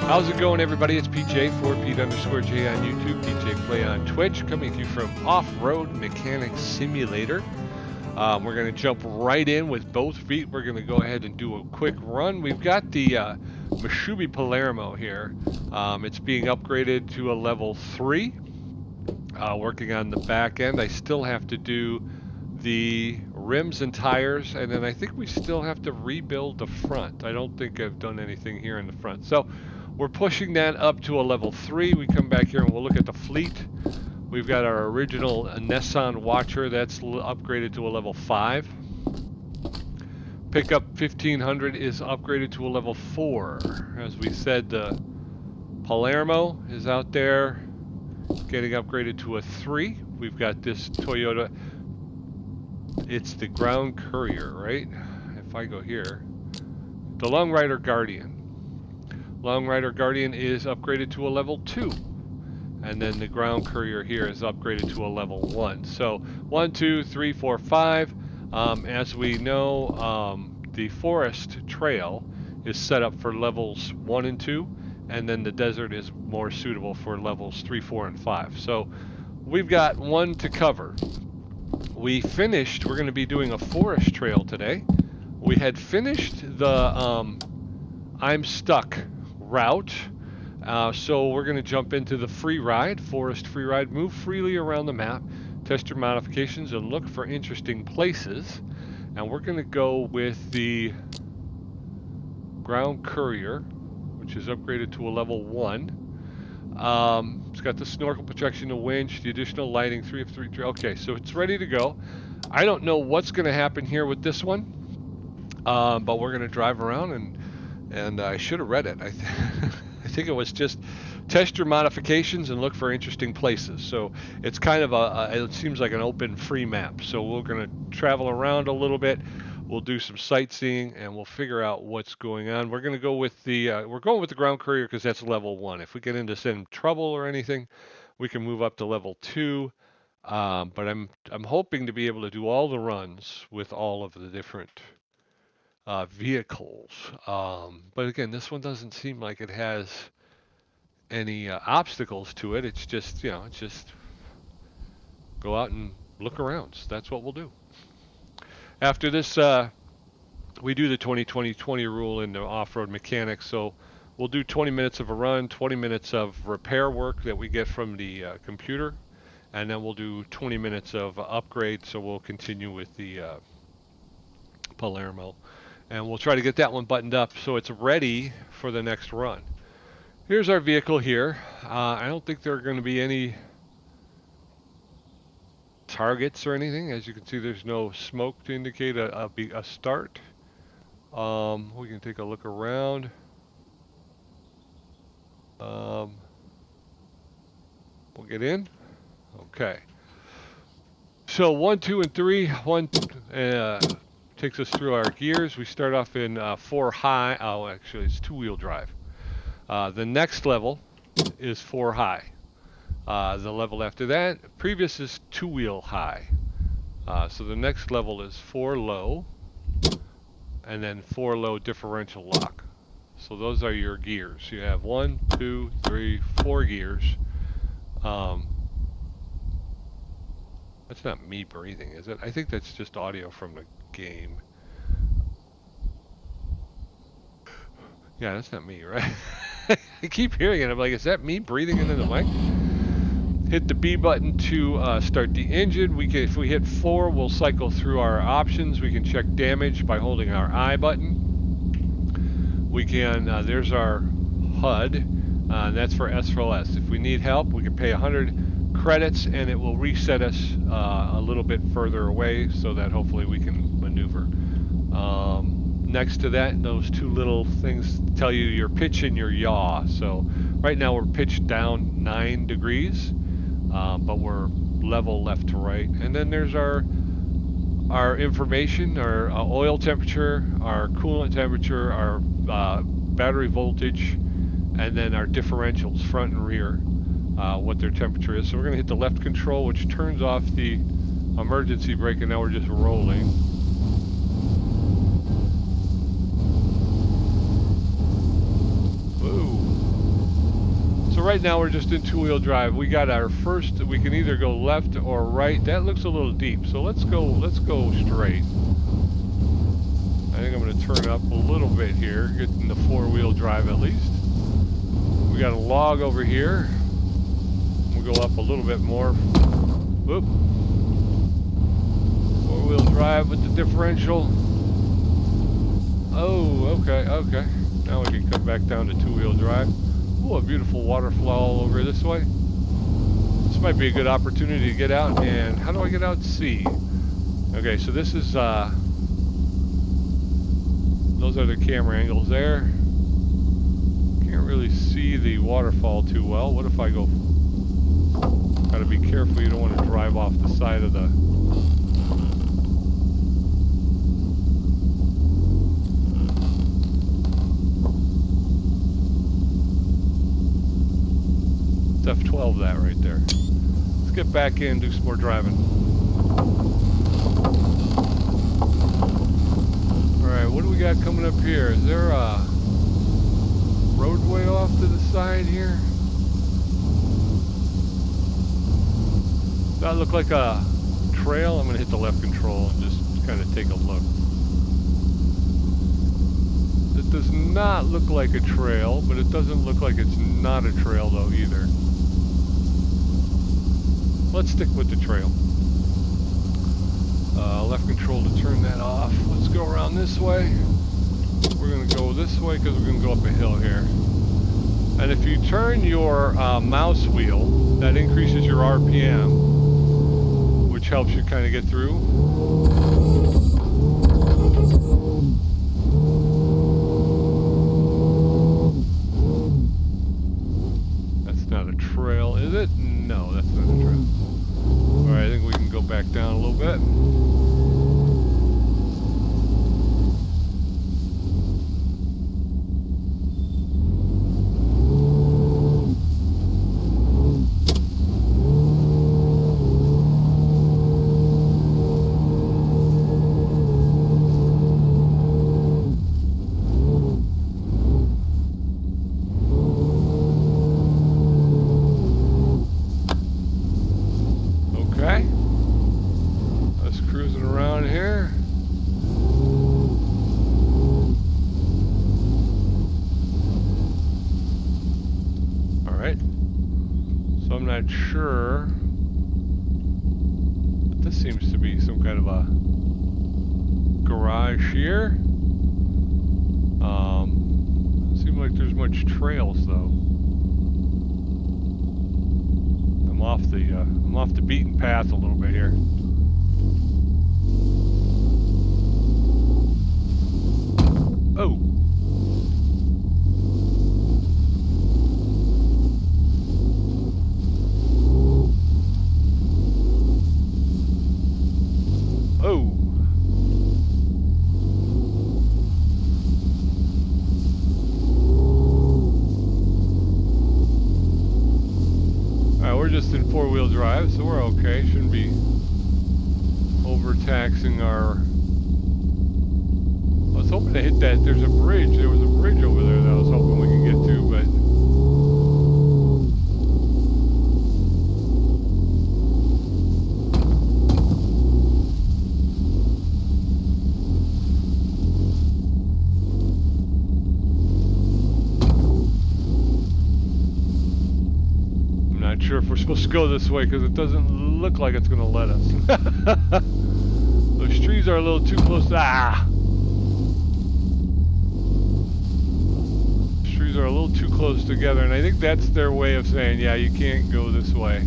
How's it going, everybody? It's PJ, 4Pete_J on YouTube, PJ Play on Twitch, coming to you from Off-Road Mechanic Simulator. We're going to jump right in with both feet. We're going to go ahead and do a quick run. We've got the MISHUBI Palermo here. It's being upgraded to a level 3. Working on the back end. I still have to do the rims and tires, and then I think we still have to rebuild the front. I don't think I've done anything here in the front. So we're pushing that up to a level 3. We come back here and we'll look at the fleet. We've got our original Nissan Watcher that's upgraded to a level 5. Pickup 1500 is upgraded to a level 4. As we said, the Palermo is out there getting upgraded to a 3. We've got this Toyota, it's the Ground Courier, right? If I go here, the Long Rider Guardian. Long Rider Guardian is upgraded to a level 2. And then the Ground Courier here is upgraded to a level 1. So 1, 2, 3, 4, 5. As we know, the Forest Trail is set up for levels 1 and 2. And then the desert is more suitable for levels 3, 4, and 5. So we've got one to cover. We're going to be doing a forest trail today. We had finished the I'm Stuck route. So we're going to jump into the free ride, forest free ride, move freely around the map, test your modifications, and look for interesting places. And we're going to go with the Ground Courier, which is upgraded to a level 1. It's got the snorkel protection, the winch, the additional lighting, 3 of 3. Okay, so it's ready to go. I don't know what's going to happen here with this one, but we're going to drive around, and I should have read it. I think it was just test your modifications and look for interesting places. So it's kind of it seems like an open free map. So we're going to travel around a little bit. We'll do some sightseeing and we'll figure out what's going on. We're going to go with the Ground Courier because that's level 1. If we get into some trouble or anything, we can move up to level 2. But I'm hoping to be able to do all the runs with all of the different vehicles. But again, this one doesn't seem like it has any obstacles to it. It's just, it's just go out and look around. So that's what we'll do. After this, we do the 20-20-20 rule in the off-road mechanics. So we'll do 20 minutes of a run, 20 minutes of repair work that we get from the computer, and then we'll do 20 minutes of upgrade. So we'll continue with the Palermo. And we'll try to get that one buttoned up so it's ready for the next run. Here's our vehicle here. I don't think there are going to be any targets or anything. As you can see, there's no smoke to indicate a start. We can take a look around. We'll get in. Okay. So 1, 2, and 3. 1 takes us through our gears. We start off in 4 high. Oh, actually, it's 2-wheel drive. The next level is 4 high. The level after that, previous is 2-wheel high. So the next level is 4 low, and then 4 low differential lock. So those are your gears. You have 1, 2, 3, 4 gears. That's not me breathing, is it? I think that's just audio from the game. Yeah, that's not me, right? I keep hearing it. I'm like, is that me breathing into the mic? Hit the B button to start the engine. If we hit 4, we'll cycle through our options. We can check damage by holding our I button. We can, there's our HUD. That's for SLS. If we need help, we can pay 100 credits and it will reset us a little bit further away so that hopefully we can maneuver. Next to that, those 2 little things tell you your pitch and your yaw. So right now we're pitched down 9 degrees, but we're level left to right. And then there's our information, our oil temperature, our coolant temperature, our battery voltage, and then our differentials, front and rear, what their temperature is. So we're going to hit the left control, which turns off the emergency brake, and now we're just rolling. Whoa. right now we're just in two-wheel drive. We got our first, we can either go left or right. That looks a little deep, so let's go straight. I think I'm going to turn up a little bit here, getting the four-wheel drive at least. We got a log over here. We'll go up a little bit more. Whoop. Four-wheel drive with the differential. Oh, okay, okay. Now we can come back down to two-wheel drive. Oh, a beautiful waterfall over this way. This might be a good opportunity to get out. And how do I get out to sea? Okay, so this is, those are the camera angles there. Can't really see the waterfall too well. What if I go, gotta be careful, you don't want to drive off the side of the, it's F12 that right there. Let's get back in, do some more driving. Alright, what do we got coming up here? Is there a roadway off to the side here? Does that look like a trail? I'm going to hit the left control and just kind of take a look. It does not look like a trail, but it doesn't look like it's not a trail though either. Let's stick with the trail. Left control to turn that off. Let's go around this way. We're going to go this way because we're going to go up a hill here. And if you turn your mouse wheel, that increases your RPM, which helps you kind of get through. That's not a trail, is it? No, that's not a trail. Alright, I think we can go back down a little bit. Sure, but this seems to be some kind of a garage here. Doesn't seem like there's much trails though. I'm off the beaten path a little bit here. Oh. Just in four-wheel drive, so we're okay. Shouldn't be overtaxing our... I was hoping to hit that. There's a bridge. There was a bridge over there that I was hoping we could get to, but... Sure if we're supposed to go this way because it doesn't look like it's going to let us. Those trees are a little too close. Those trees are a little too close together, and I think that's their way of saying, yeah, you can't go this way.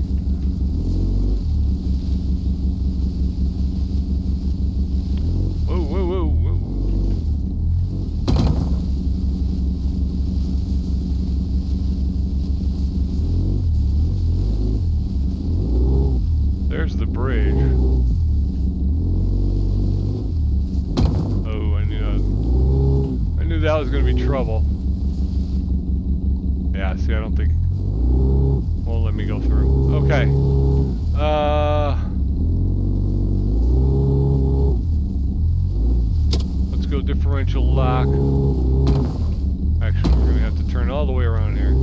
Whoa, whoa, whoa, whoa. There's the bridge. Oh, I knew that was going to be trouble. Yeah, see, I don't think... Won't let me go through. Okay. Let's go differential lock. Actually, we're going to have to turn all the way around here.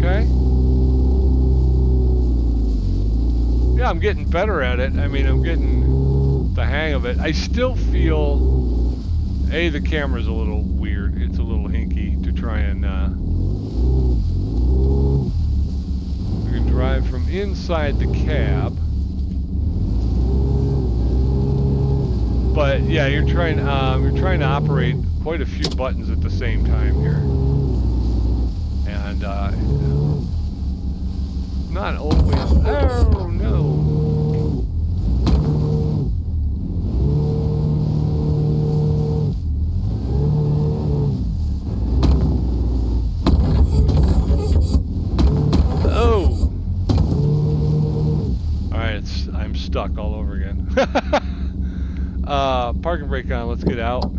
Okay. Yeah, I'm getting better at it. I mean, I'm getting the hang of it. I still feel, the camera's a little weird. It's a little hinky to try and, we can drive from inside the cab. But yeah, you're trying to operate quite a few buttons at the same time here. And, not always, oh no. I'm stuck all over again. Parking brake on, let's get out.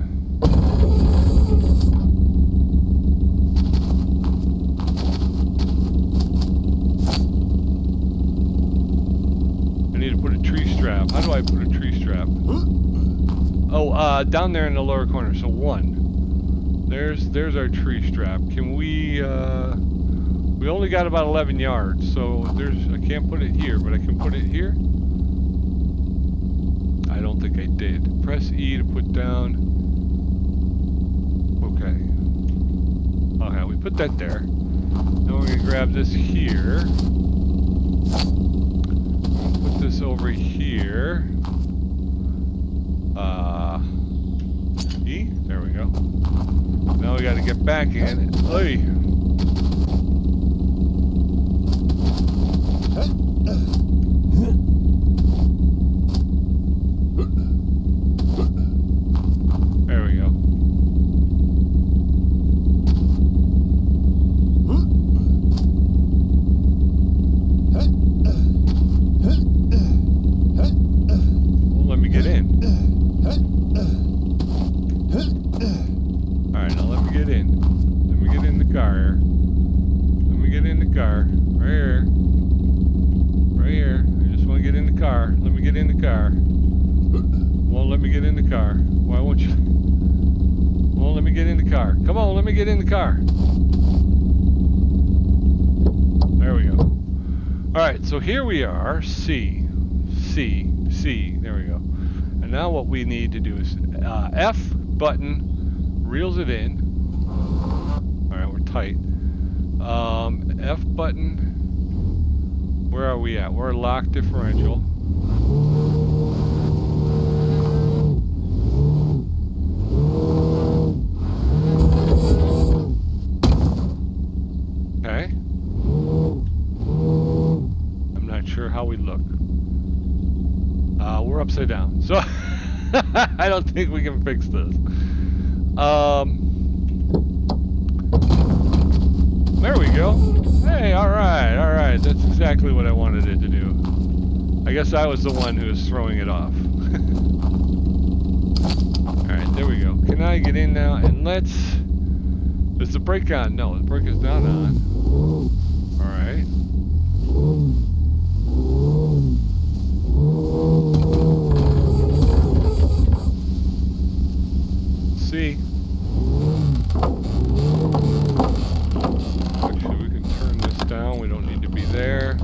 I need to put a tree strap. How do I put a tree strap? Oh, down there in the lower corner. So one. There's our tree strap. Can we only got about 11 yards, so I can't put it here, but I can put it here. I don't think I did. Press E to put down. Okay. Okay, we put that there. Now we're gonna grab this here. Put this over here. E. There we go. Now we got to get back in. Oy. There we go. Won't let me get in. Alright, now let me get in. Let me get in the car here. Let me get in the car. Right here. Right here. I just want to get in the car. Let me get in the car. Won't let me get in the car. Why won't you? Won't let me get in the car. Come on, let me get in the car. There we go. Alright, so here we are. C. C. C. There we go. And now what we need to do is F button reels it in. Alright, we're tight. F button. Where are we at? We're lock differential. Okay. I'm not sure how we look. We're upside down, so I don't think we can fix this. There we go. Hey, alright, that's exactly what I wanted it to do. I guess I was the one who was throwing it off. Alright, there we go. Can I get in now? And let's... Is the brake on? No, the brake is not on. Alright. See. Actually, we can turn this down. We don't need to be there.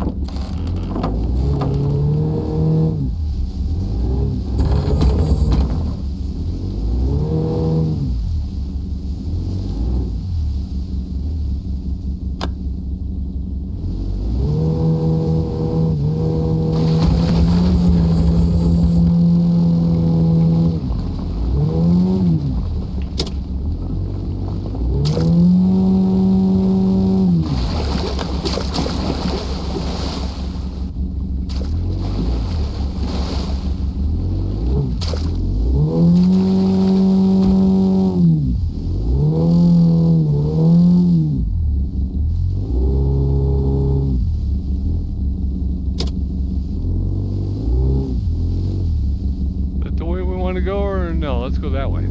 To go, or no, let's go that way. I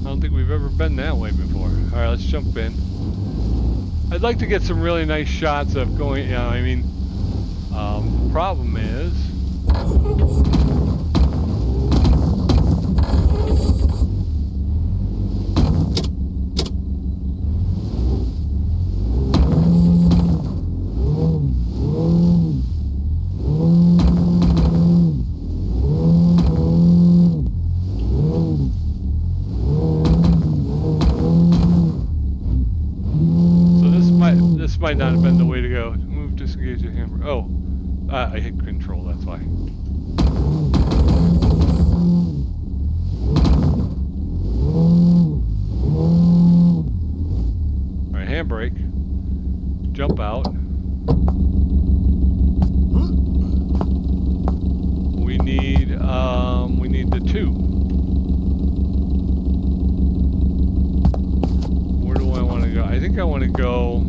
don't think we've ever been that way before. Alright, let's jump in. I'd like to get some really nice shots of going, I mean, the problem is might not have been the way to go. Move, disengage the hammer. Oh, I hit control, that's why. Alright, handbrake. Jump out. We need the 2. Where do I want to go? I think I want to go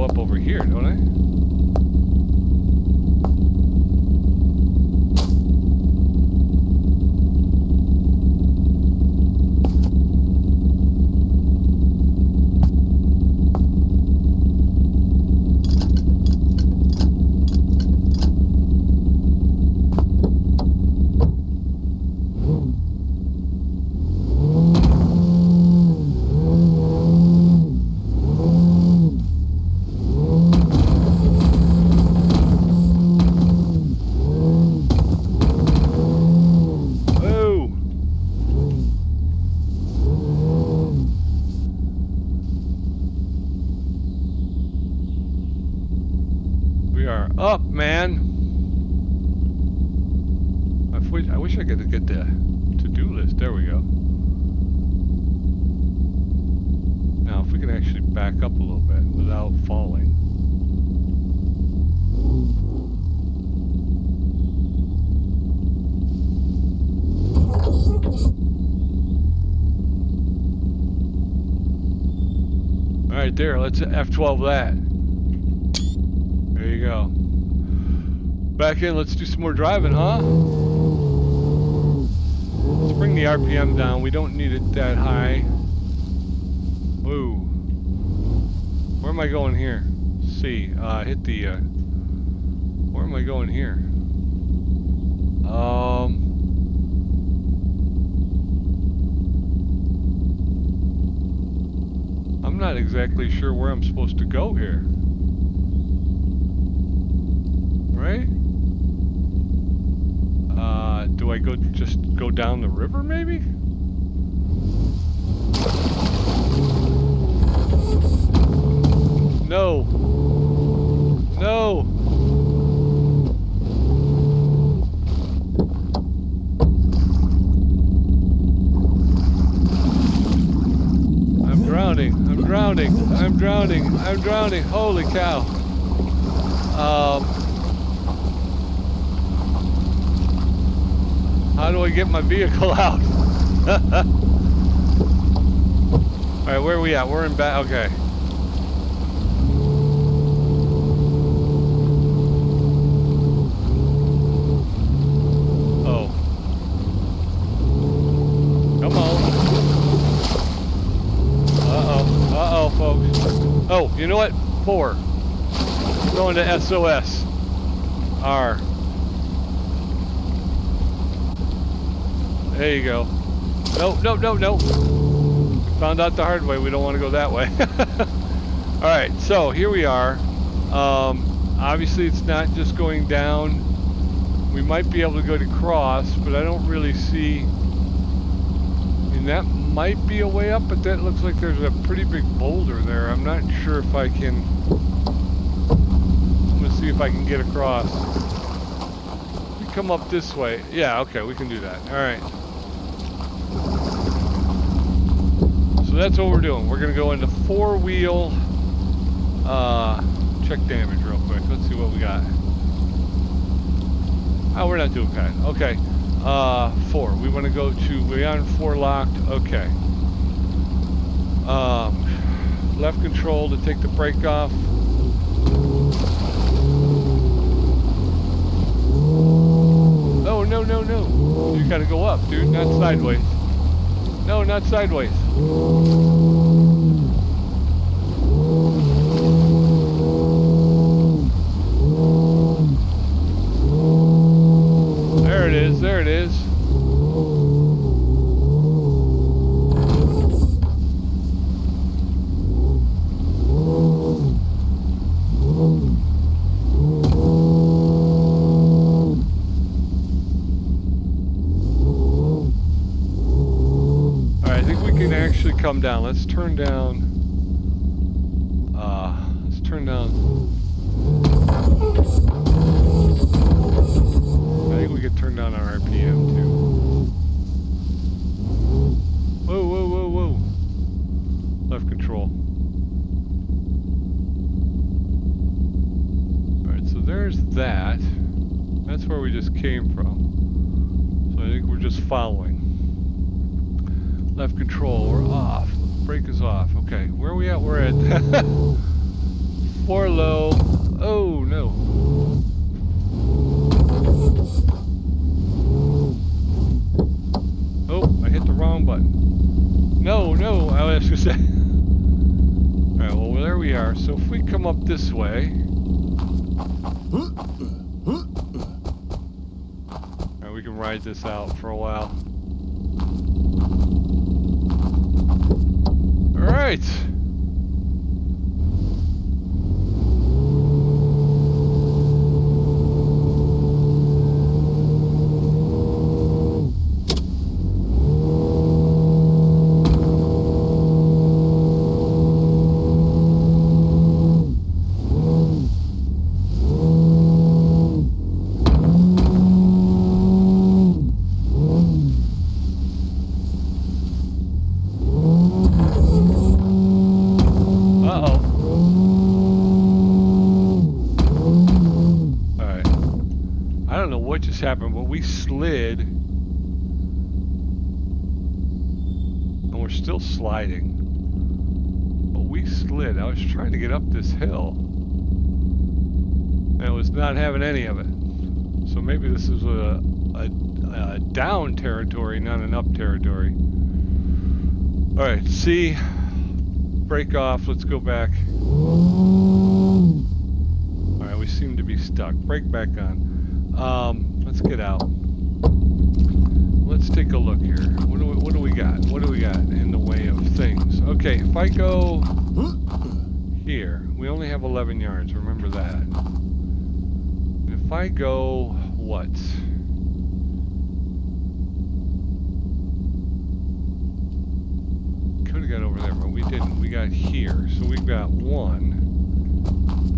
up over here, don't I? Up, man. I wish I could get the to-do list. There we go. Now, if we can actually back up a little bit without falling. All right, there. Let's F12 that. There you go. Back in, let's do some more driving, huh? Let's bring the RPM down. We don't need it that high. Woo. Where am I going here? C. Hit the, where am I going here? I'm not exactly sure where I'm supposed to go here. Right? Do I just go down the river, maybe? No. No. I'm drowning. I'm drowning. I'm drowning. I'm drowning. Holy cow. How do I get my vehicle out? Alright, where are we at? We're in back. Okay. Oh. Come on. Uh-oh. Uh-oh, folks. Oh, you know what? 4. We're going to SOS. R. There you go. No, no, no, no. We found out the hard way. We don't want to go that way. Alright, so here we are. Obviously it's not just going down. We might be able to go to cross, but I don't really see... And that might be a way up, but that looks like there's a pretty big boulder there. I'm not sure if I can... I'm going to see if I can get across. We come up this way. Yeah, okay, we can do that. Alright. So that's what we're doing. We're going to go into 4-wheel, check damage real quick. Let's see what we got. Oh, we're not doing bad. Okay. 4. We want to go to, we're on 4 locked. Okay. Left control to take the brake off. Oh, no, no, no. You gotta go up, dude, not sideways. No, not sideways. There it is, there it is. Come down. Let's turn down turn down. I think we could turn down our RPM too. Whoa, whoa, whoa, whoa. Left control. Alright, so there's that. That's where we just came from. So I think we're just following. Left control, we're off. Brake is off. Okay, where are we at? We're at 4 low. Oh no. Oh, I hit the wrong button. No, no, I was just saying. Alright, well there we are. So if we come up this way. Alright, we can ride this out for a while. Alright. Happened, but we slid and we're still sliding, but we slid. I was trying to get up this hill and I was not having any of it, so maybe this is a down territory, not an up territory. All right, see, break off, let's go back. All right, we seem to be stuck. Brake back on. Let's get out. Let's take a look here. What do we got? What do we got in the way of things? Okay, if I go here, we only have 11 yards. Remember that. If I go what? Could have got over there, but we didn't. We got here, so we've got one,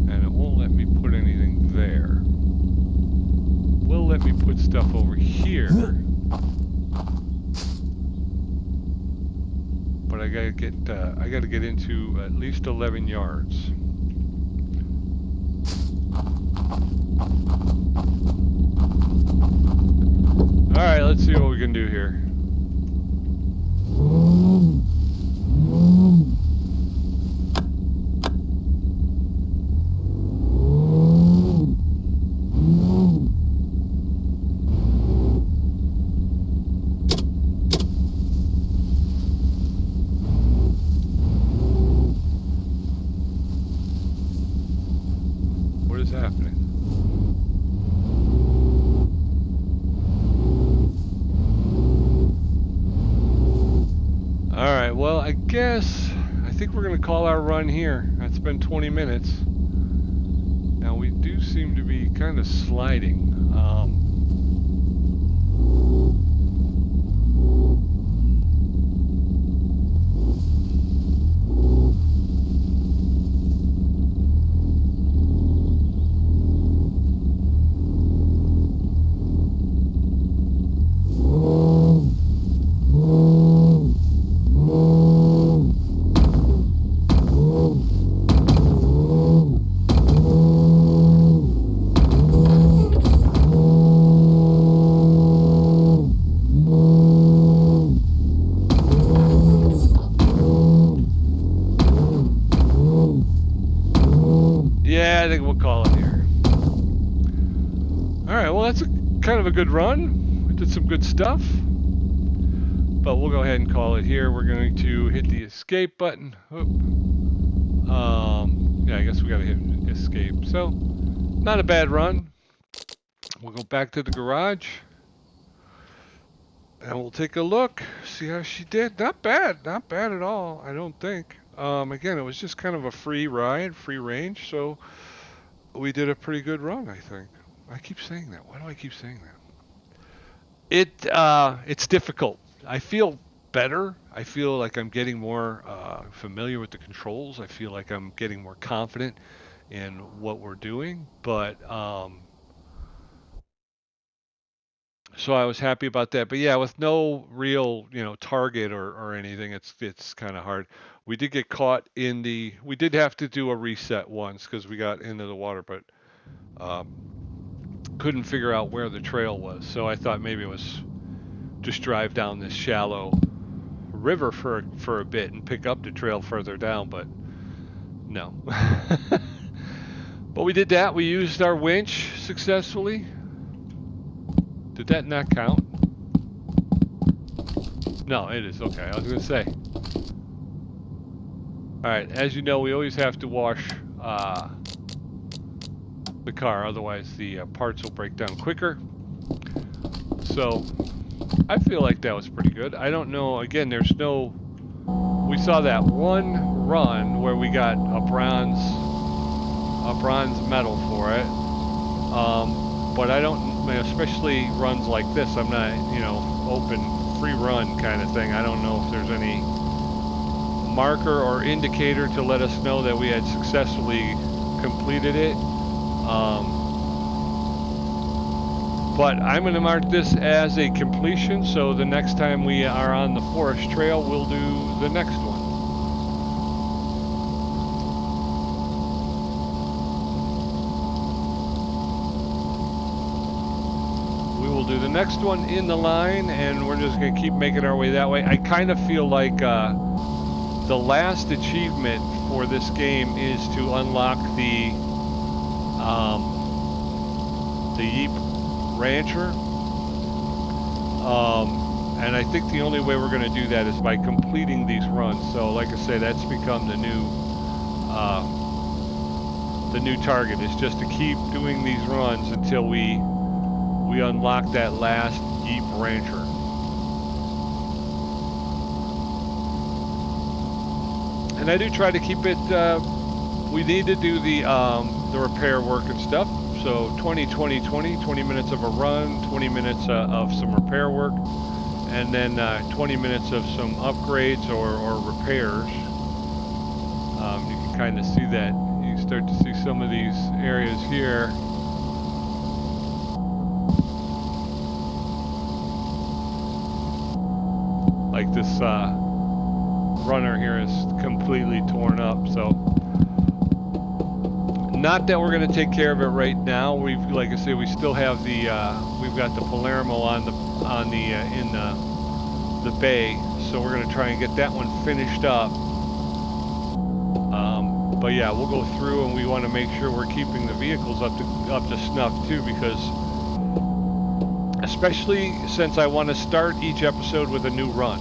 and it won't let me put anything there. Will let me put stuff over here, but I gotta get into at least 11 yards. All right, let's see what we can do here. I think we're going to call our run here. It's been 20 minutes. Now we do seem to be kind of sliding. Kind of a good run. We did some good stuff, but we'll go ahead and call it here. We're going to hit the escape button. Yeah, I guess we got to hit escape. So, not a bad run. We'll go back to the garage and we'll take a look, see how she did. Not bad at all, I don't think. Again, it was just kind of a free ride, free range, so we did a pretty good run, I think. I keep saying that. Why do I keep saying that? It's difficult. I feel better. I feel like I'm getting more familiar with the controls. I feel like I'm getting more confident in what we're doing. But so I was happy about that. But yeah, with no real, target or anything, it's kind of hard. We did get caught in we did have to do a reset once because we got into the water, but couldn't figure out where the trail was. So I thought maybe it was just drive down this shallow river for a bit and pick up the trail further down, but no. But we did that. We used our winch successfully. Did that not count? No, it is. Okay, I was going to say. Alright, as you know, we always have to wash the car, otherwise the parts will break down quicker. So, I feel like that was pretty good. I don't know, again, there's no... We saw that one run where we got a bronze medal for it. But I don't, especially runs like this, I'm not, open, free run kind of thing. I don't know if there's any marker or indicator to let us know that we had successfully completed it. But I'm going to mark this as a completion, so the next time we are on the forest trail, we'll do the next one. We will do the next one in the line, and we're just going to keep making our way that way. I kind of feel like the last achievement for this game is to unlock the Yeep Rancher, and I think the only way we're going to do that is by completing these runs. So like I say, that's become the new target, is just to keep doing these runs until we unlock that last Yeep Rancher. And I do try to keep it, we need to do the repair work and stuff. So 20 minutes of a run, 20 minutes of some repair work, and then 20 minutes of some upgrades or repairs. You can kind of see that. You start to see some of these areas here. Like this runner here is completely torn up, so not that we're going to take care of it right now. Like I say, we still have the we've got the Palermo in the bay, so we're going to try and get that one finished up. But yeah, we'll go through, and we want to make sure we're keeping the vehicles up to snuff too, because especially since I want to start each episode with a new run.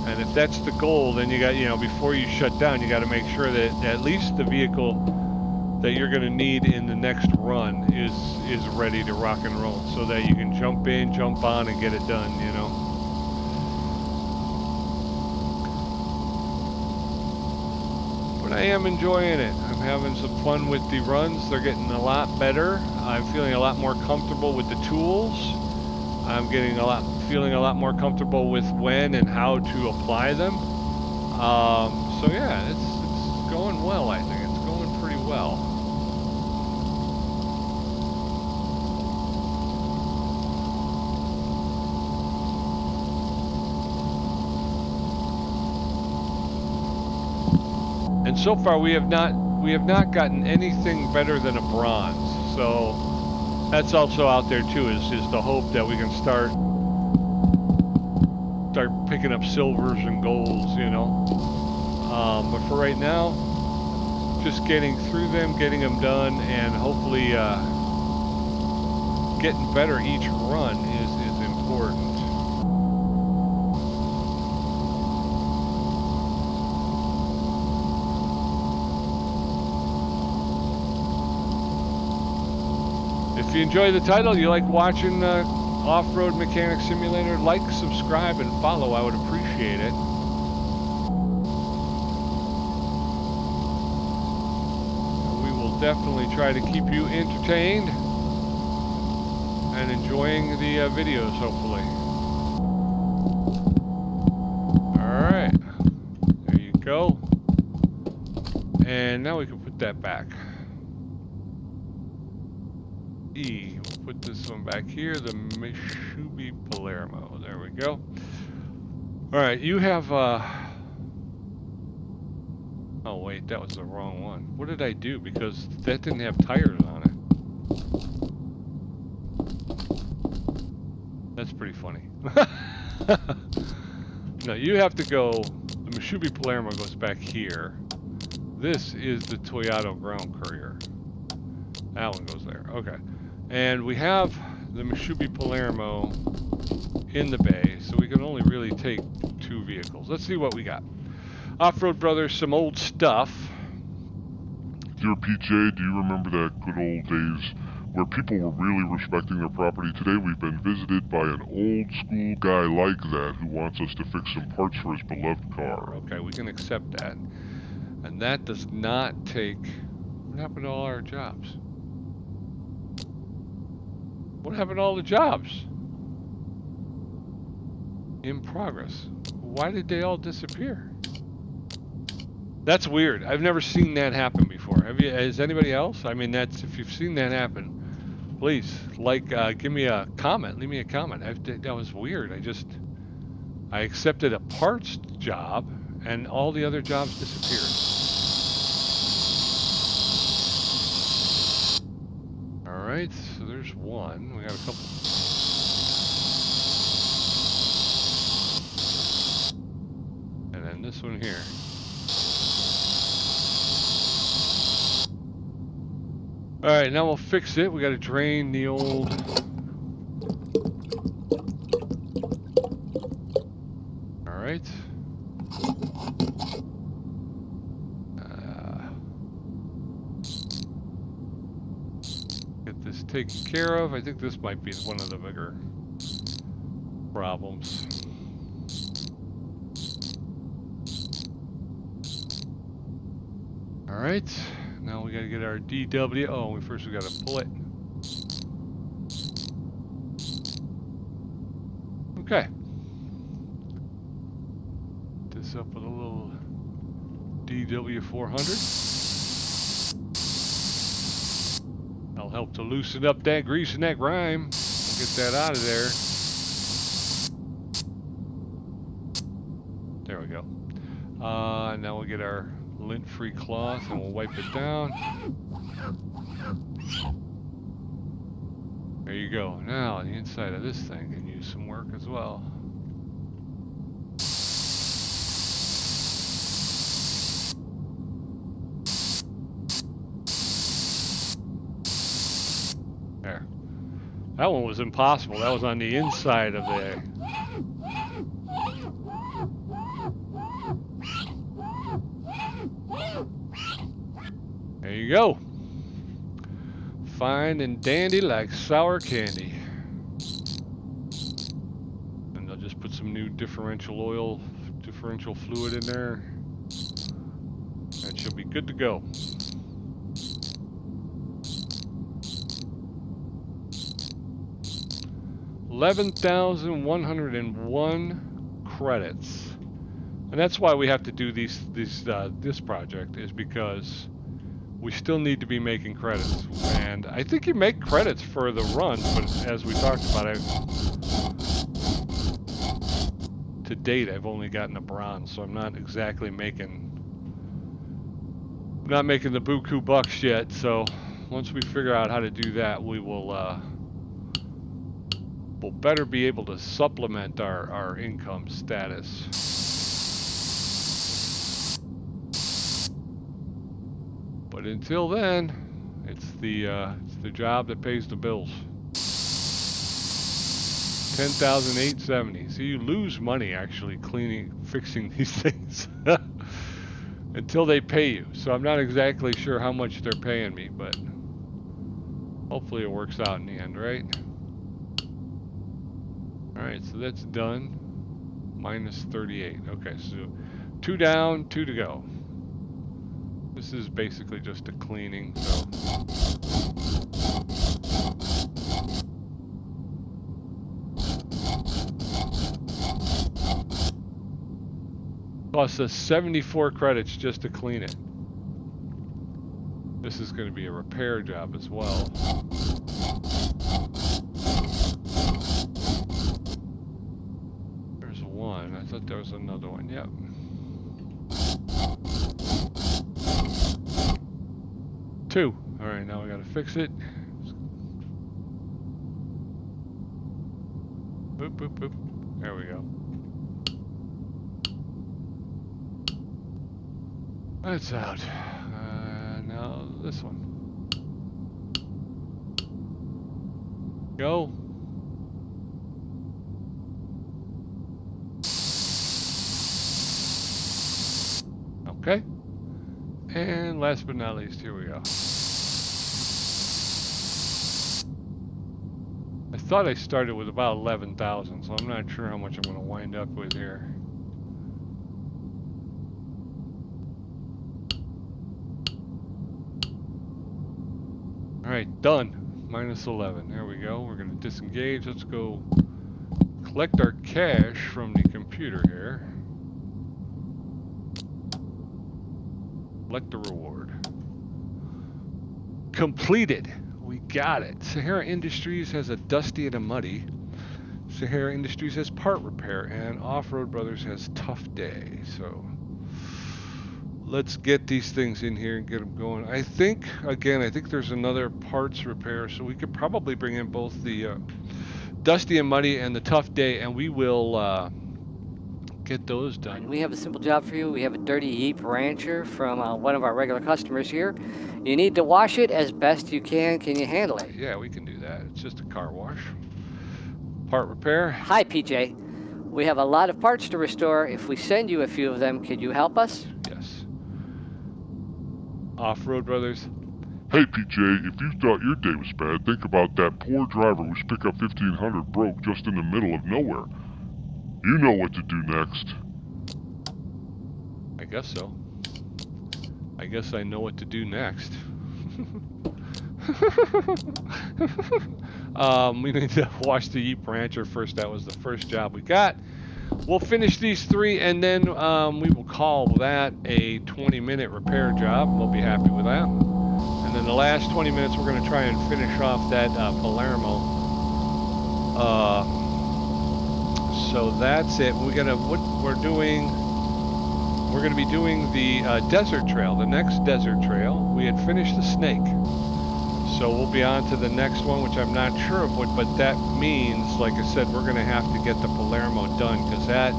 And if that's the goal, then you got, before you shut down, you got to make sure that at least the vehicle that you're going to need in the next run is ready to rock and roll, so that you can jump in, jump on, and get it done, But I am enjoying it. I'm having some fun with the runs. They're getting a lot better. I'm feeling a lot more comfortable with the tools. I'm feeling a lot more comfortable with when and how to apply them. So yeah, it's going well, I think. It's going pretty well. And so far we have not gotten anything better than a bronze. So that's also out there too, is the hope that we can start picking up silvers and golds, but for right now, just getting through them, getting them done, and hopefully getting better each run is important. If you enjoy the title, you like watching Off-Road Mechanic Simulator, like, subscribe, and follow. I would appreciate it. We will definitely try to keep you entertained and enjoying the videos, hopefully. Alright, there you go. And now we can put that back. E. We'll put this one back here, the MISHUBI Palermo. There we go. All right, you have, oh wait, that was the wrong one. What did I do? Because that didn't have tires on it. That's pretty funny. No, you have to go, the MISHUBI Palermo goes back here. This is the TOYATO Ground Courier. That one goes there, okay. And we have the MISHUBI Palermo in the bay, so we can only really take 2 vehicles. Let's see what we got. Offroad Brothers, some old stuff. Dear PJ, do you remember that good old days where people were really respecting their property? Today we've been visited by an old school guy like that who wants us to fix some parts for his beloved car. Okay, we can accept that. And that does not take... What happened to all our jobs? What happened to all the jobs? In progress. Why did they all disappear? That's weird. I've never seen that happen before. Have you? Has anybody else? I mean, that's, if you've seen that happen, please, like, give me a comment. Leave me a comment. That was weird. I accepted a parts job, and all the other jobs disappeared. All right, so there's one. We got a couple. And then this one here. All right, now we'll fix it. We got to drain the old... All right. Get this taken care of. I think this might be one of the bigger problems. All right. Now we got to get our DW. Oh, we got to pull it. Okay. This up with a little DW 400. That'll help to loosen up that grease and that grime. We'll get that out of there. There we go. Now we'll get our lint-free cloth and we'll wipe it down. There you go. Now the inside of this thing can use some work as well. There. That one was impossible. That was on the inside of the... There you go. Fine and dandy like sour candy. And they'll just put some new differential fluid in there. And she'll be good to go. $11,101 credits. And that's why we have to do this project, is because we still need to be making credits. And I think you make credits for the runs, but as we talked about, to date I've only gotten a bronze, so I'm not exactly making the buku bucks yet. So once we figure out how to do that, we'll better be able to supplement our income status. But until then, it's the job that pays the bills. $10,870. So you lose money actually fixing these things until they pay you. So I'm not exactly sure how much they're paying me, but hopefully it works out in the end, right? All right, so that's done. Minus 38. Okay, so 2 down, 2 to go. This is basically just a cleaning, so. Costs us 74 credits just to clean it. This is going to be a repair job as well. thought there was another one. Yep. Two. All right, now we got to fix it. Boop, boop, boop. There we go. That's out. Now this one. Go. Okay. And last but not least, here we go. I thought I started with about 11,000, so I'm not sure how much I'm going to wind up with here. All right, done. Minus 11. There we go. We're going to disengage. Let's go collect our cash from the computer here. Collect the reward. Completed. We got it. Sahara Industries has a dusty and a muddy. Sahara Industries has part repair, and Offroad Brothers has tough day. So let's get these things in here and get them going. I think there's another parts repair, so we could probably bring in both the dusty and muddy and the tough day, and we will get those done. We have a simple job for you. We have a dirty Jeep Rancher from one of our regular customers here. You need to wash it as best you can. Can you handle it? Yeah, we can do that. It's just a car wash. Part repair. Hi, PJ. We have a lot of parts to restore. If we send you a few of them, could you help us? Yes. Offroad Brothers. Hey PJ, if you thought your day was bad, think about that poor driver whose pickup 1500 broke just in the middle of nowhere. You know what to do next. I guess so. I guess I know what to do next. We need to wash the Jeep Rancher first. That was the first job we got. We'll finish these three, and then we will call that a 20-minute repair job. We'll be happy with that. And then the last 20 minutes, we're going to try and finish off that Palermo. So that's it. We're gonna be doing the desert trail, the next desert trail. We had finished the snake, so we'll be on to the next one, which I'm not sure of what, but that means, like I said, we're gonna have to get the Palermo done, because that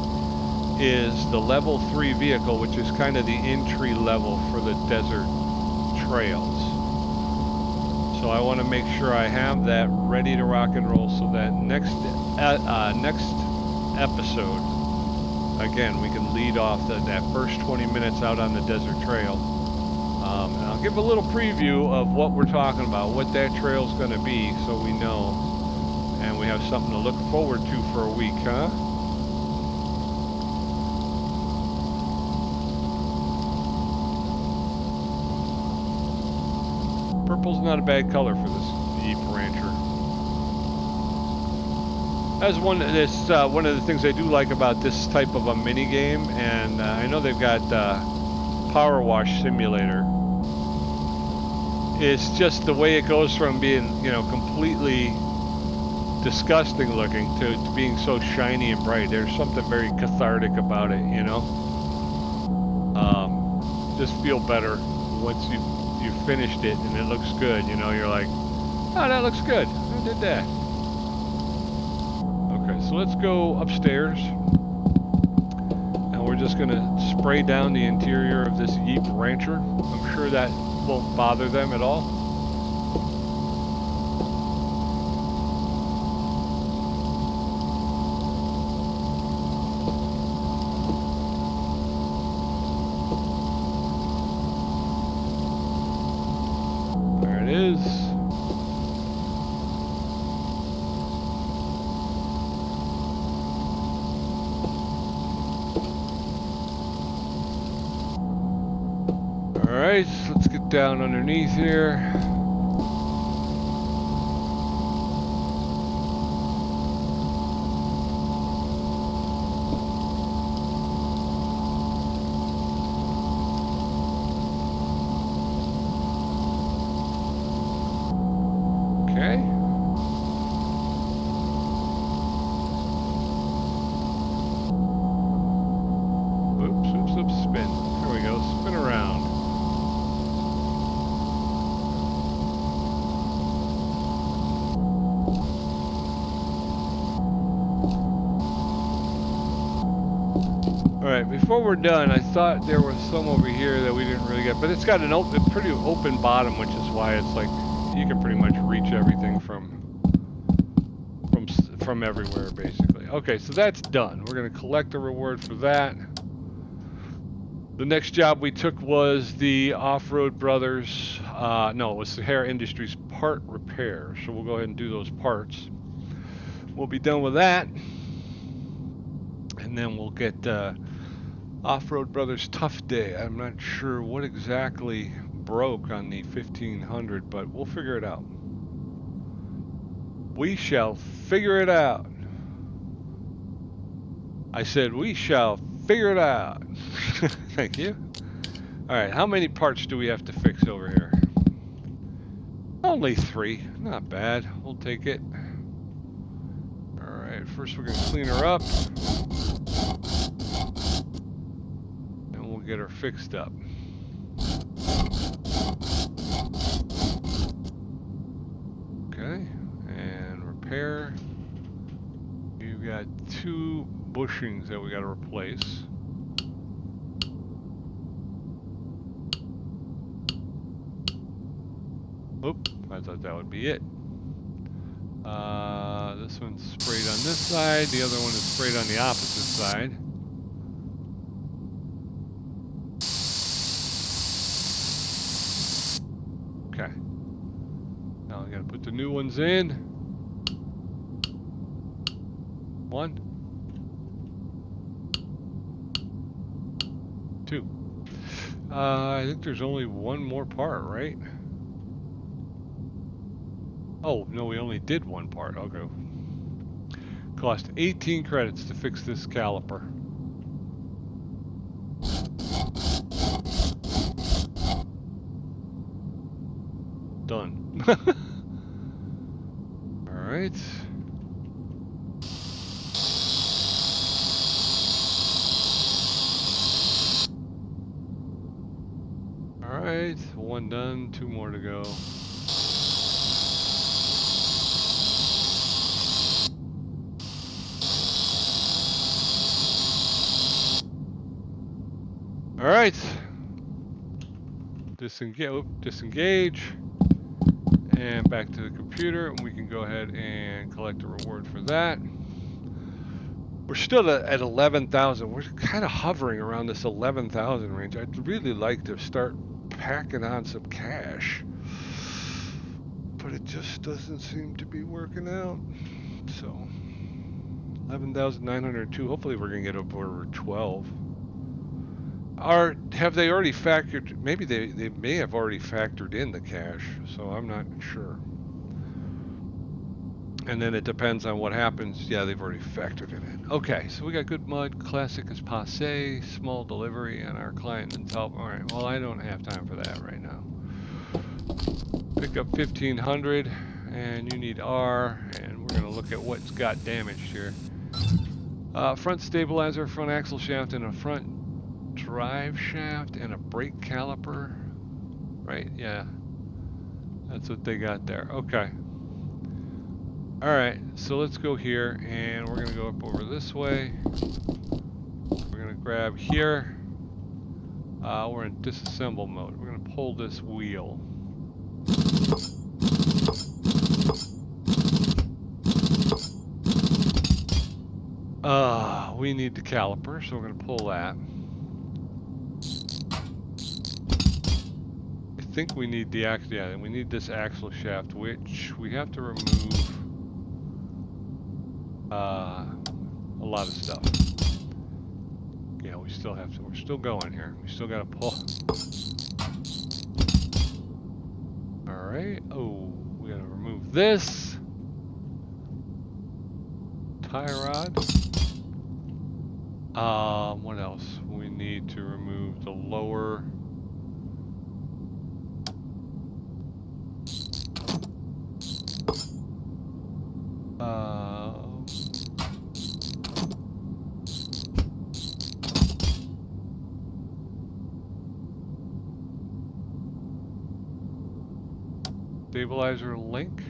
is the level 3 vehicle, which is kind of the entry level for the desert trails. So I want to make sure I have that ready to rock and roll, so that next episode, again, we can lead off that first 20 minutes out on the desert trail. And I'll give a little preview of what we're talking about, what that trail's going to be, so we know, and we have something to look forward to for a week, huh? Purple's not a bad color for this Jeep Rancher. That's one of the things I do like about this type of a mini game, and I know they've got Power Wash Simulator. It's just the way it goes from being, completely disgusting looking to being so shiny and bright. There's something very cathartic about it, Just feel better once you finished it and it looks good. You're like, oh, that looks good. I did that. So let's go upstairs, and we're just going to spray down the interior of this Jeep Rancher. I'm sure that won't bother them at all. There it is. Alright, let's get down underneath here. Okay. right, before we're done, I thought there was some over here that we didn't really get, but it's got an open, pretty open bottom, which is why it's like you can pretty much reach everything from everywhere, basically. Okay, so that's done. We're gonna collect the reward for that. The next job we took was the Offroad Brothers. No, it was Sahara Industries part repair. So we'll go ahead and do those parts. We'll be done with that, and then we'll get Offroad Brothers Tough Day. I'm not sure what exactly broke on the 1500, but we'll figure it out. We shall figure it out. I said we shall figure it out. Thank you. All right, how many parts do we have to fix over here? Only 3. Not bad. We'll take it. All right, first we're going to clean her up. And we'll get her fixed up. Okay, and repair. You've got 2 bushings that we got to replace. Oop, I thought that would be it. This one's sprayed on this side, the other one is sprayed on the opposite side. Okay. Now I gotta put the new ones in. 1, 2. I think there's only one more part, right? Oh, no, we only did one part. Okay. Cost 18 credits to fix this caliper. Done. All right. All right, 1 done, 2 more to go. All right. Disengage. And back to the computer, and we can go ahead and collect a reward for that. We're still at 11,000. We're kind of hovering around this 11,000 range. I'd really like to start packing on some cash, but it just doesn't seem to be working out. So 11,902. Hopefully we're gonna get up over 12. Have they already factored? Maybe they may have already factored in the cash, so I'm not sure. And then it depends on what happens. Yeah, they've already factored it in. Okay, so we got good mud, classic is passe, small delivery, and our client needs help. All right, well, I don't have time for that right now. Pick up 1,500, and you need R, and we're gonna look at what's got damaged here. Front stabilizer, front axle shaft, and a front drive shaft, and a brake caliper. Right, yeah. That's what they got there. Okay. Alright, so let's go here, and we're going to go up over this way. We're going to grab here. We're in disassemble mode. We're going to pull this wheel. We need the caliper, so we're going to pull that. I think we need the axle, yeah, we need this axle shaft, which we have to remove a lot of stuff. Yeah, we still have to, we're still going here. We still got to pull. All right, oh, we got to remove this. Tie rod. What else? We need to remove the lower. Stabilizer link.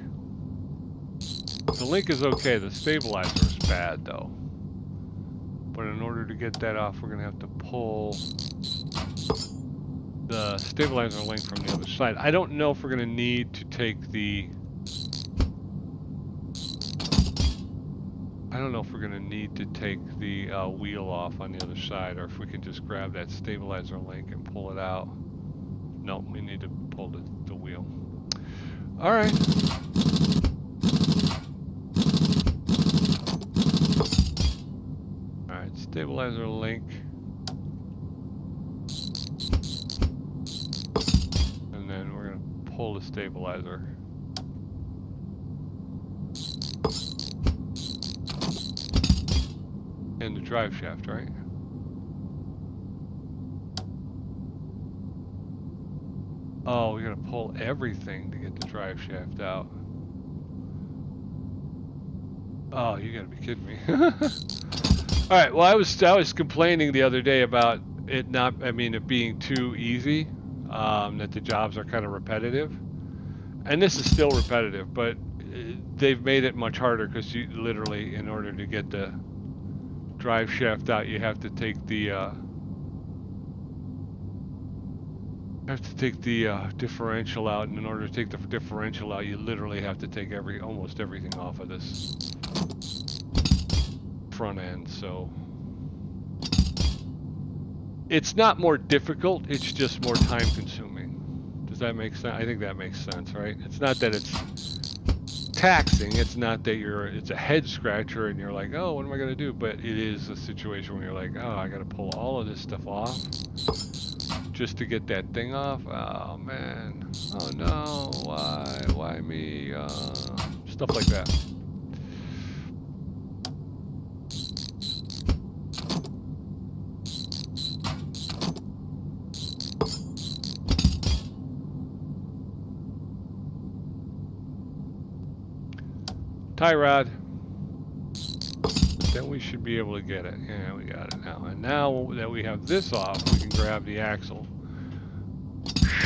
The link is okay. The stabilizer is bad though. But in order to get that off, we're going to have to pull the stabilizer link from the other side. I don't know if we're going to need to take the... I don't know if we're going to need to take the wheel off on the other side, or if we can just grab that stabilizer link and pull it out. No, we need to pull the wheel. All right. All right, stabilizer link. And then we're going to pull the stabilizer. And the drive shaft, right? Oh, we gotta pull everything to get the drive shaft out. Oh, you gotta be kidding me. All right, well, I was complaining the other day about it not, I mean, it being too easy, that the jobs are kind of repetitive. And this is still repetitive, but they've made it much harder because you literally, in order to get the drive shaft out, you have to take the differential out, and in order to take the differential out, you literally have to take almost everything off of this front end. So it's not more difficult, it's just more time consuming. Does that make sense? I think that makes sense, right? It's not that it's taxing, it's not that it's a head scratcher and you're like, oh, what am I going to do? But it is a situation where you're like, oh, I got to pull all of this stuff off just to get that thing off. Oh man, oh no, why me? Stuff like that. Tie rod. Then we should be able to get it. Yeah, we got it now. And now that we have this off, we can grab the axle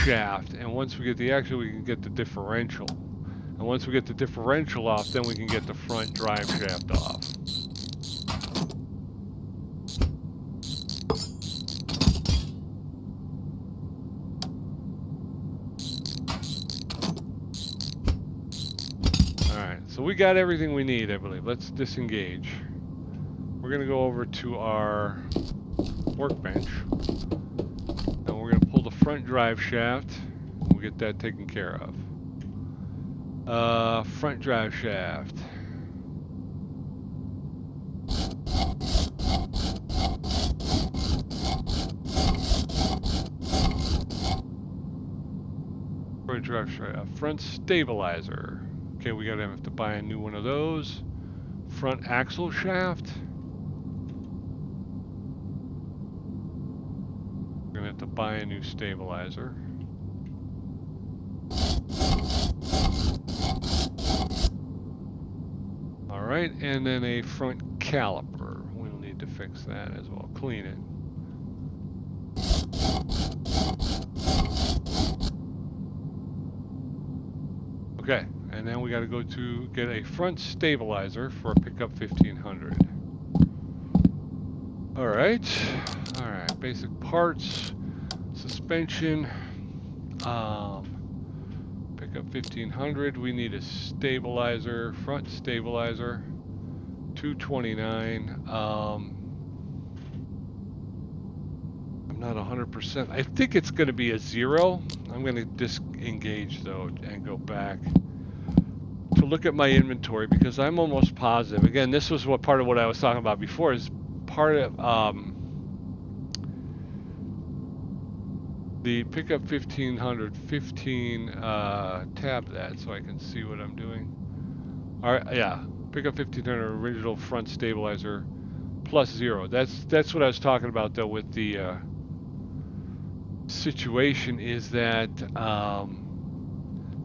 shaft. And once we get the axle, we can get the differential. And once we get the differential off, then we can get the front drive shaft off. Alright, so we got everything we need, I believe. Let's disengage. We're going to go over to our workbench. And we're going to pull the front drive shaft. And we'll get that taken care of. Front drive shaft. Front drive shaft. Front stabilizer. Okay, we gotta have to buy a new one of those. Front axle shaft. We're gonna have to buy a new stabilizer. Alright, and then a front caliper. We'll need to fix that as well. Clean it. Okay, and then we got to go to get a front stabilizer for a pickup 1500. All right, basic parts, suspension, pickup 1500. We need a stabilizer, front stabilizer, 229. I'm not 100%. I think it's going to be a 0. I'm going to disengage though and go back to look at my inventory because I'm almost positive. Again, this was part of what I was talking about before. Is part of the pickup 1500 tab that so I can see what I'm doing. All right, yeah, pickup 1500 original front stabilizer plus 0. That's what I was talking about though with the situation is that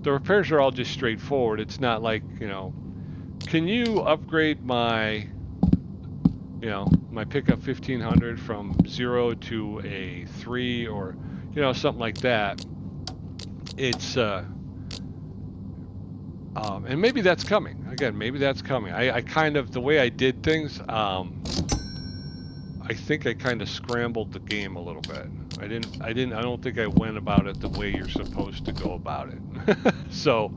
the repairs are all just straightforward. It's not like, you know, can you upgrade my, you know, my pickup 1500 from 0 to a 3 or, you know, something like that. It's and maybe that's coming. Again, maybe that's coming. I kind of, the way I did things, I think I kind of scrambled the game a little bit. I don't think I went about it the way you're supposed to go about it. So,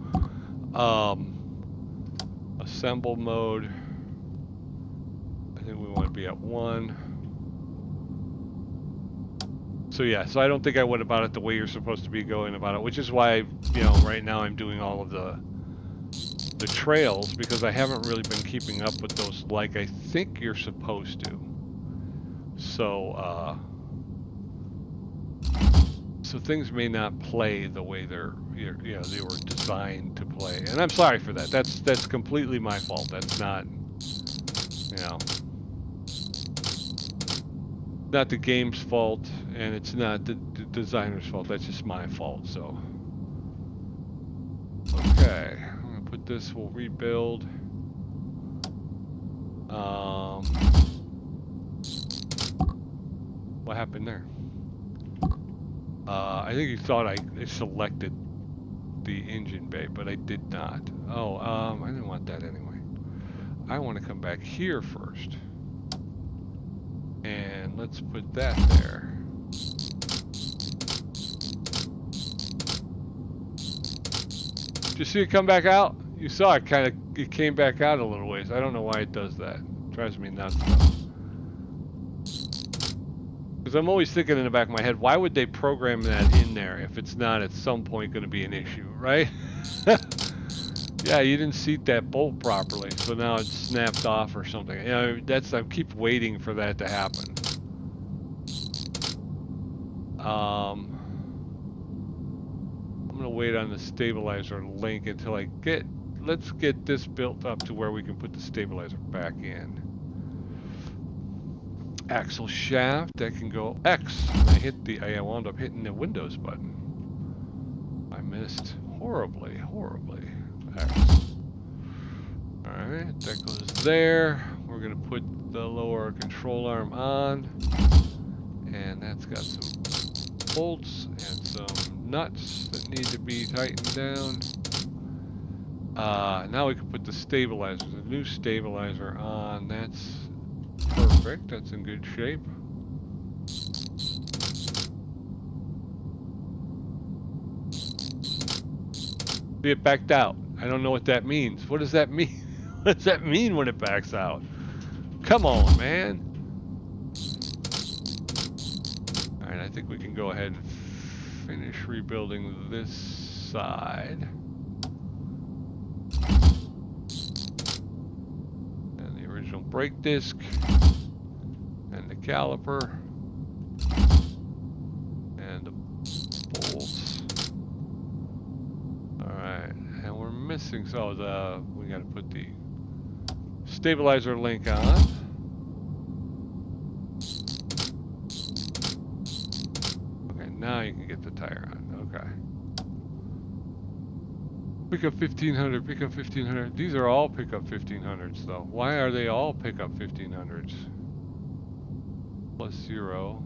assemble mode. I think we want to be at 1. So yeah, so I don't think I went about it the way you're supposed to be going about it, which is why, you know, right now I'm doing all of the trails, because I haven't really been keeping up with those like I think you're supposed to. So, so things may not play the way they were designed to play, and I'm sorry for that. That's completely my fault. That's not, you know, not the game's fault, and it's not the designer's fault. That's just my fault. So, okay, I'm gonna put this. We'll rebuild. What happened there? I think you thought I selected the engine bay, but I did not. Oh, I didn't want that anyway. I want to come back here first. And let's put that there. Did you see it come back out? You saw it it came back out a little ways. I don't know why it does that. It drives me nuts though. Because I'm always thinking in the back of my head, why would they program that in there if it's not at some point going to be an issue, right? Yeah, you didn't seat that bolt properly, so now it's snapped off or something. You know, I keep waiting for that to happen. I'm gonna wait on the stabilizer link until let's get this built up to where we can put the stabilizer back in. Axle shaft, that can go X. And I wound up hitting the Windows button. I missed horribly. X. Alright, that goes there. We're gonna put the lower control arm on. And that's got some bolts and some nuts that need to be tightened down. Now we can put the new stabilizer on. That's perfect. That's in good shape. See, it backed out. I don't know what that means. What does that mean? What does that mean when it backs out? Come on, man. Alright, I think we can go ahead and finish rebuilding this side. And the original brake disc. And the caliper. And the bolts. Alright, and we're missing, so we gotta put the stabilizer link on. Okay, now you can get the tire on. Okay. Pickup 1500, pickup 1500. These are all pickup 1500s though. Why are they all pickup 1500s? +0.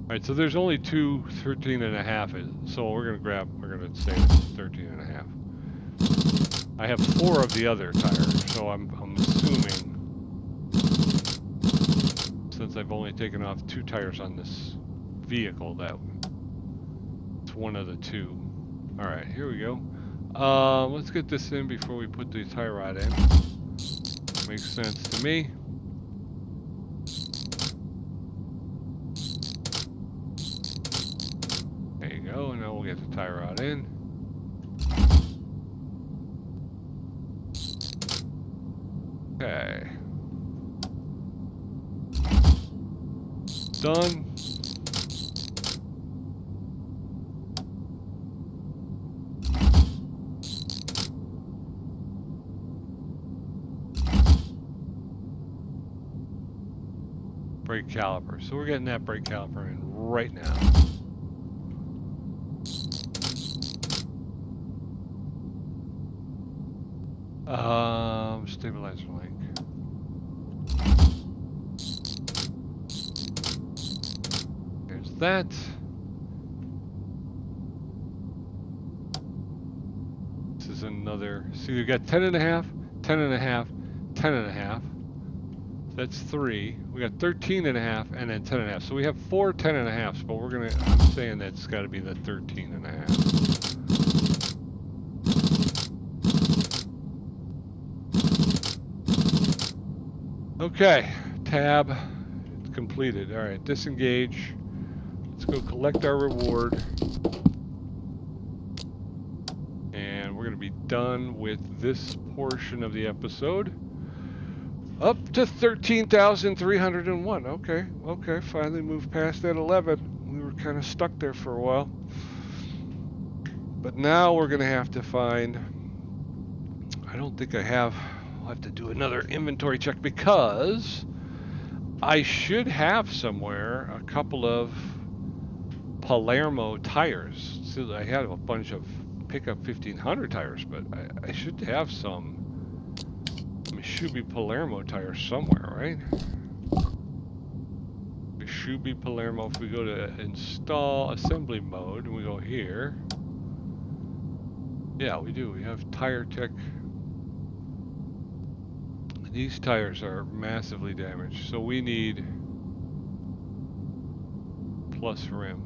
Alright, so there's only two 13.5, so we're gonna say it's 13.5. I have 4 of the other tires, so I'm assuming, since I've only taken off 2 tires on this vehicle, that it's one of the 2. Alright, here we go. Let's get this in before we put the tie rod in. Makes sense to me. There you go, now we'll get the tie rod in. Okay. Done. Brake caliper. So we're getting that brake caliper in right now. Stabilizer link. There's that. This is another. See, we've got 10.5, 10.5, 10.5. That's 3. We got 13 and a half and then 10 and a half. So we have 4 10 and a halves, but I'm saying that's got to be the 13 and a half. Okay, tab, it's completed. All right, disengage. Let's go collect our reward. And we're going to be done with this portion of the episode. Up to 13,301. Okay, finally moved past that 11. We were kind of stuck there for a while. But now we're going to have to find... I don't think I have... I'll have to do another inventory check because I should have somewhere a couple of Palermo tires. So I had a bunch of pickup 1500 tires, but I should have some MISHUBI Palermo tires somewhere, right? MISHUBI Palermo, if we go to install assembly mode and we go here. Yeah, we do. We have Tire Tech. These tires are massively damaged, so we need plus rim.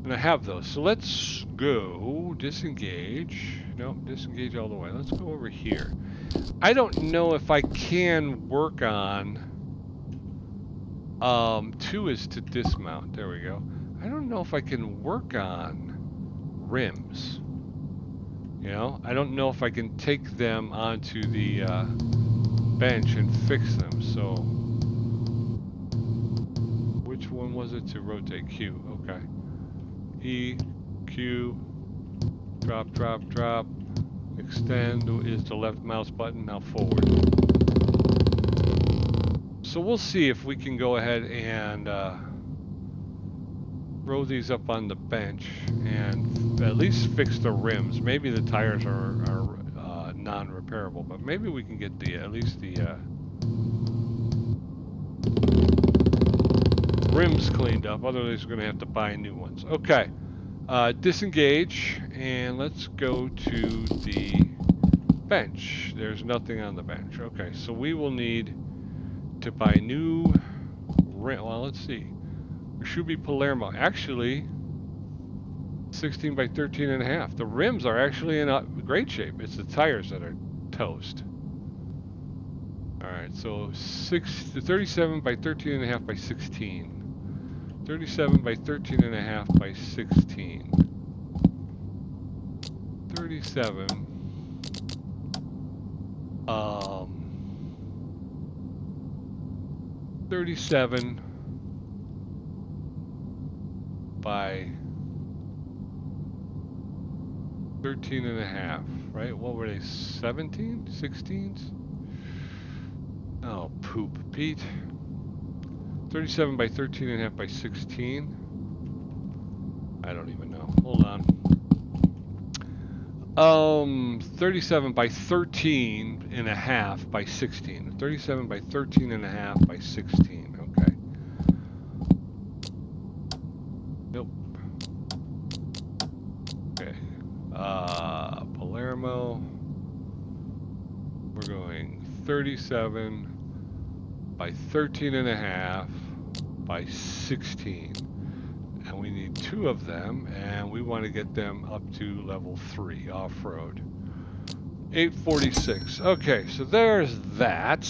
And I have those. So let's go disengage. No, disengage all the way. Let's go over here. I don't know if I can work on... 2 is to dismount. There we go. I don't know if I can work on rims. You know, I don't know if I can take them onto the bench and fix them. So, which one was it to rotate? Q. Okay. E, Q, drop, drop, drop. Extend is the left mouse button. Now forward. So we'll see if we can go ahead and row these up on the bench and at least fix the rims. Maybe the tires are non-repairable, but maybe we can get at least the rims cleaned up. Otherwise, we're going to have to buy new ones. Okay, disengage and let's go to the bench. There's nothing on the bench. Okay, so we will need to buy new rim. Well, let's see. MISHUBI Palermo. Actually, 16 by 13 and a half. The rims are actually in great shape. It's the tires that are toast. All right, so 37 by 13 and a half by 16. 37 by 13 and a half by 16. 37. 37 by 13 and a half, right? What were they, 17? 16s? Oh, poop, Pete. 37 by 13 and a half by 16. I don't even know. Hold on. 37 by 13 and a half by 16. 37 by 13 and a half by 16. Okay. Nope. Okay. Palermo. We're going 37 by 13 and a half by 16. And we need 2 of them, and we want to get them up to level 3 off-road. 846. Okay, so there's that.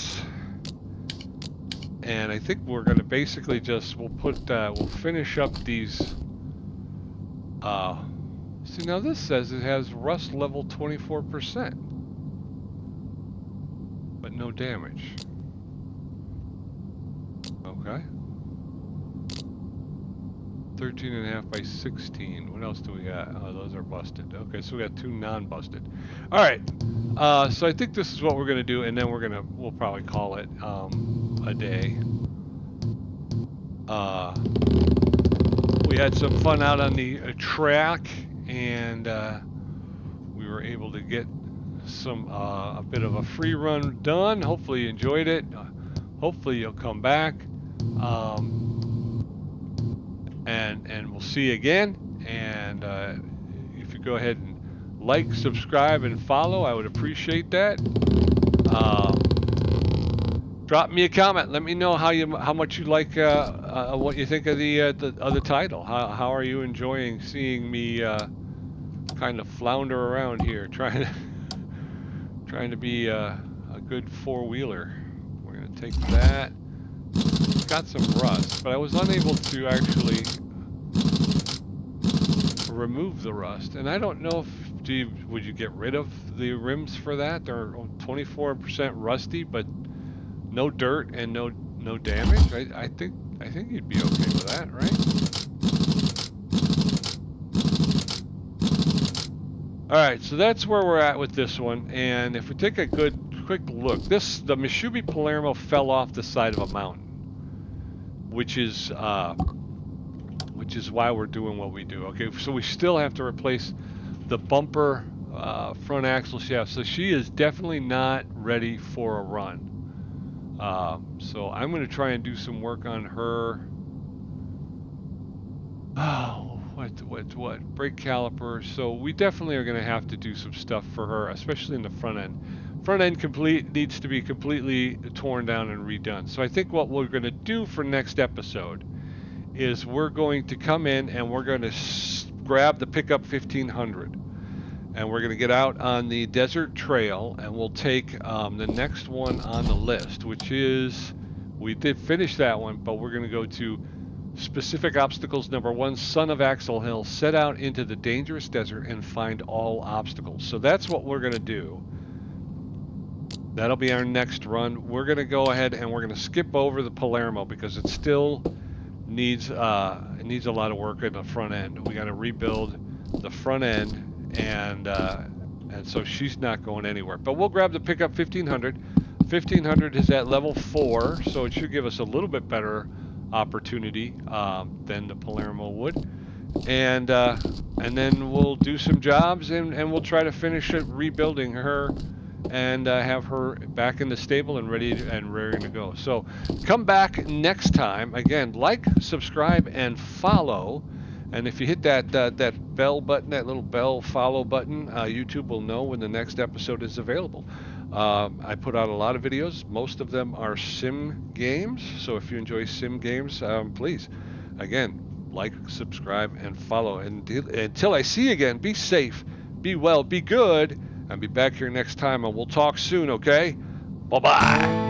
And I think we're going to basically just, we'll finish up these. See, now this says it has rust level 24%, but no damage. Okay. 13 and a half by 16. What else do we got? Oh, those are busted. Okay, so we got 2 non-busted. All right. So I think this is what we're gonna do, and then we'll probably call it a day. We had some fun out on the track, and we were able to get a bit of a free run done. Hopefully you enjoyed it. Hopefully you'll come back. And we'll see you again. And if you go ahead and like, subscribe, and follow, I would appreciate that. drop me a comment. Let me know how much you like what you think of the title. How are you enjoying seeing me kind of flounder around here trying to be a good four-wheeler. We're gonna take that. It's got some rust, but I was unable to actually remove the rust, and I don't know if would you get rid of the rims for that? They're 24% rusty, but no dirt and no damage. I think you'd be okay with that, right? All right, so that's where we're at with this one. And if we take a quick look, the MISHUBI Palermo fell off the side of a mountain, which is why we're doing what we do. Okay, so we still have to replace the bumper, front axle shaft. So she is definitely not ready for a run. So I'm going to try and do some work on her. Oh, what? Brake caliper. So we definitely are going to have to do some stuff for her, especially in the front end. Front end needs to be completely torn down and redone. So I think what we're going to do for next episode is we're going to come in and we're going to grab the pickup 1500. And we're going to get out on the desert trail, and we'll take the next one on the list, which is, we did finish that one, but we're going to go to specific obstacles number 1, Son of Axel Hill, set out into the dangerous desert and find all obstacles. So that's what we're going to do. That'll be our next run. We're going to go ahead and we're going to skip over the Palermo because it still needs a lot of work in the front end. We got to rebuild the front end. And so she's not going anywhere. But we'll grab the pickup 1500. 1500 is at level 4, so it should give us a little bit better opportunity than the Palermo would. And then we'll do some jobs and we'll try to finish it rebuilding her and have her back in the stable and ready to go. So come back next time. Again, like, subscribe, and follow. And if you hit that bell button, that little bell follow button, YouTube will know when the next episode is available. I put out a lot of videos. Most of them are sim games. So if you enjoy sim games, please, again, like, subscribe, and follow. And until I see you again, be safe, be well, be good, and be back here next time. And we'll talk soon, okay? Bye-bye.